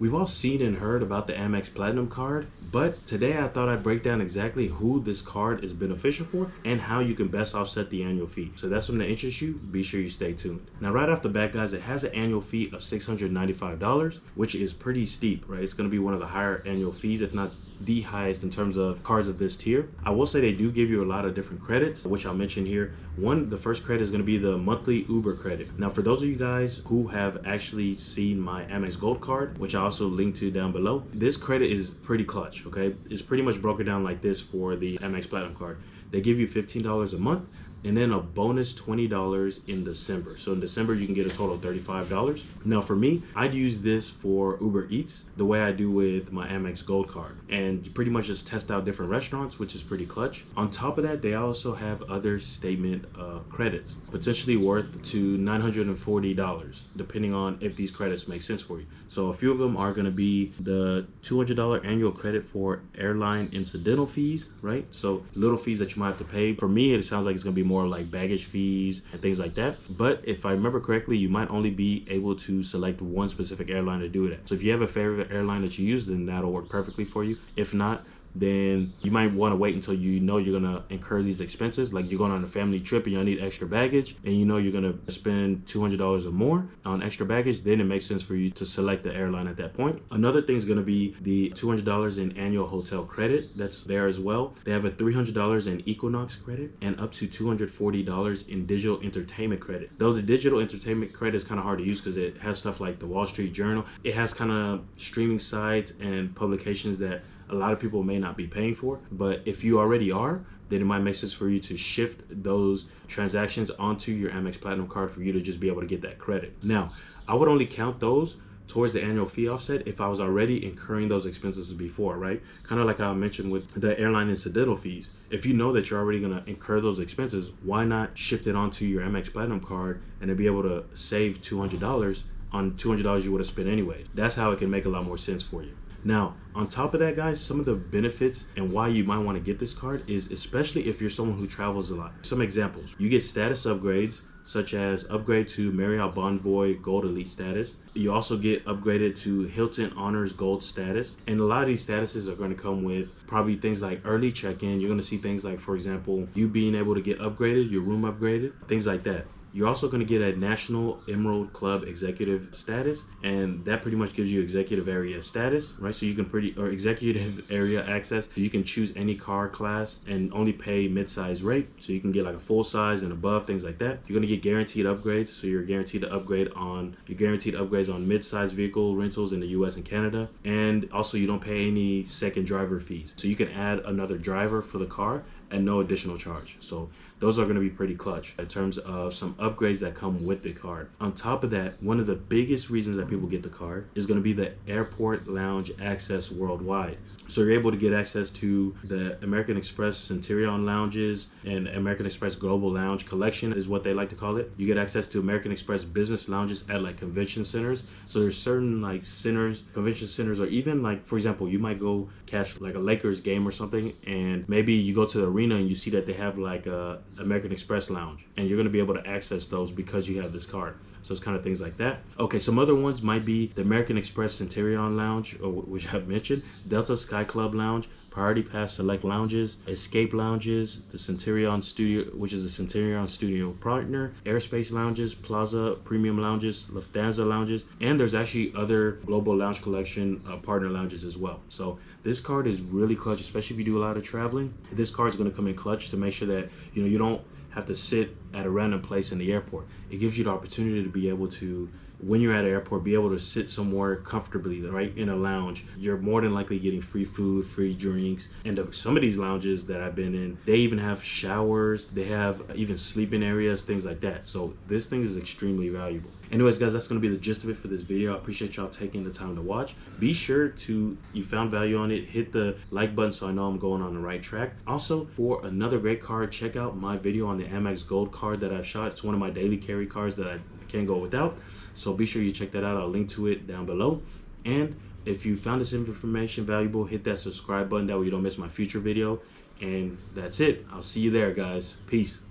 We've all seen and heard about the Amex Platinum card, but today I thought I'd break down exactly who this card is beneficial for and how you can best offset the annual fee. So that's something that interests you, be sure you stay tuned. Now right off the bat guys, it has an annual fee of $695, which is pretty steep, right? It's gonna be one of the higher annual fees, if not the highest in terms of cards of this tier. I will say they do give you a lot of different credits, which I'll mention here. The first credit is going to be the monthly Uber credit. Now, for those of you guys who have actually seen my Amex Gold card, which I also linked to down below, this credit is pretty clutch, okay? It's pretty much broken down like this for the Amex Platinum card. They give you $15 a month, and then a bonus $20 in December. So in December, you can get a total of $35. Now for me, I'd use this for Uber Eats the way I do with my Amex Gold card, and pretty much just test out different restaurants, which is pretty clutch. On top of that, they also have other statement credits, potentially worth to $940, depending on if these credits make sense for you. So a few of them are gonna be the $200 annual credit for airline incidental fees, right? So little fees that you might have to pay. For me, it sounds like it's gonna be more like baggage fees and things like that. But if I remember correctly, you might only be able to select one specific airline to do that. So if you have a favorite airline that you use, then that'll work perfectly for you. If not, then you might want to wait until you know you're going to incur these expenses. Like you're going on a family trip and you need extra baggage and you know you're going to spend $200 or more on extra baggage, then it makes sense for you to select the airline at that point. Another thing is going to be the $200 in annual hotel credit. That's there as well. They have a $300 in Equinox credit and up to $240 in digital entertainment credit. Though the digital entertainment credit is kind of hard to use because it has stuff like the Wall Street Journal. It has kind of streaming sites and publications that a lot of people may not be paying for, but if you already are, then it might make sense for you to shift those transactions onto your Amex Platinum card for you to just be able to get that credit. Now, I would only count those towards the annual fee offset if I was already incurring those expenses before, right? Kind of like I mentioned with the airline incidental fees. If you know that you're already gonna incur those expenses, why not shift it onto your Amex Platinum card and then be able to save $200 on $200 you would have spent anyway? That's how it can make a lot more sense for you. Now, on top of that, guys, some of the benefits and why you might want to get this card is especially if you're someone who travels a lot. Some examples, you get status upgrades, such as upgrade to Marriott Bonvoy Gold Elite status. You also get upgraded to Hilton Honors Gold status. And a lot of these statuses are going to come with probably things like early check-in. You're going to see things like, for example, you being able to get upgraded, your room upgraded, things like that. You're also going to get a National Emerald Club executive status, and that pretty much gives you executive area status, right? So you can or executive area access. So you can choose any car class and only pay mid-size rate. So you can get like a full size and above, things like that. You're going to get guaranteed upgrades. So you're guaranteed upgrades on mid-size vehicle rentals in the US and Canada. And also you don't pay any second driver fees. So you can add another driver for the car and no additional charge. So those are going to be pretty clutch in terms of some upgrades that come with the card. On top of that, one of the biggest reasons that people get the card is going to be the airport lounge access worldwide. So you're able to get access to the American Express Centurion lounges and American Express Global Lounge Collection is what they like to call it. You get access to American Express business lounges at like convention centers. So there's certain like centers, convention centers, or even like, for example, you might go catch like a Lakers game or something, and maybe you go to the arena and you see that they have like a American Express lounge, and you're going to be able to access those because you have this card. So it's kind of things like that. Okay, some other ones might be the American Express Centurion Lounge, which I've mentioned, Delta Sky Club Lounge, Priority Pass Select Lounges, Escape Lounges, the Centurion Studio, which is a Centurion Studio partner, Airspace Lounges, Plaza Premium Lounges, Lufthansa Lounges, and there's actually other Global Lounge Collection partner lounges as well. So this card is really clutch, especially if you do a lot of traveling. This card is going to come in clutch to make sure that you don't have to sit at a random place in the airport. It gives you the opportunity to be able to, when you're at an airport, be able to sit somewhere comfortably, right, in a lounge. You're more than likely getting free food, free drinks, and some of these lounges that I've been in, they even have showers, they have even sleeping areas, things like that. So this thing is extremely valuable. Anyways, guys, that's going to be the gist of it for this video. I appreciate y'all taking the time to watch. Be sure to, you found value on it, hit the like button so I know I'm going on the right track. Also, for another great card, check out my video on the Amex Gold card that I've shot. It's one of my daily carry cards that I can't go without. So be sure you check that out. I'll link to it down below. And if you found this information valuable, hit that subscribe button. That way you don't miss my future video. And that's it. I'll see you there, guys. Peace.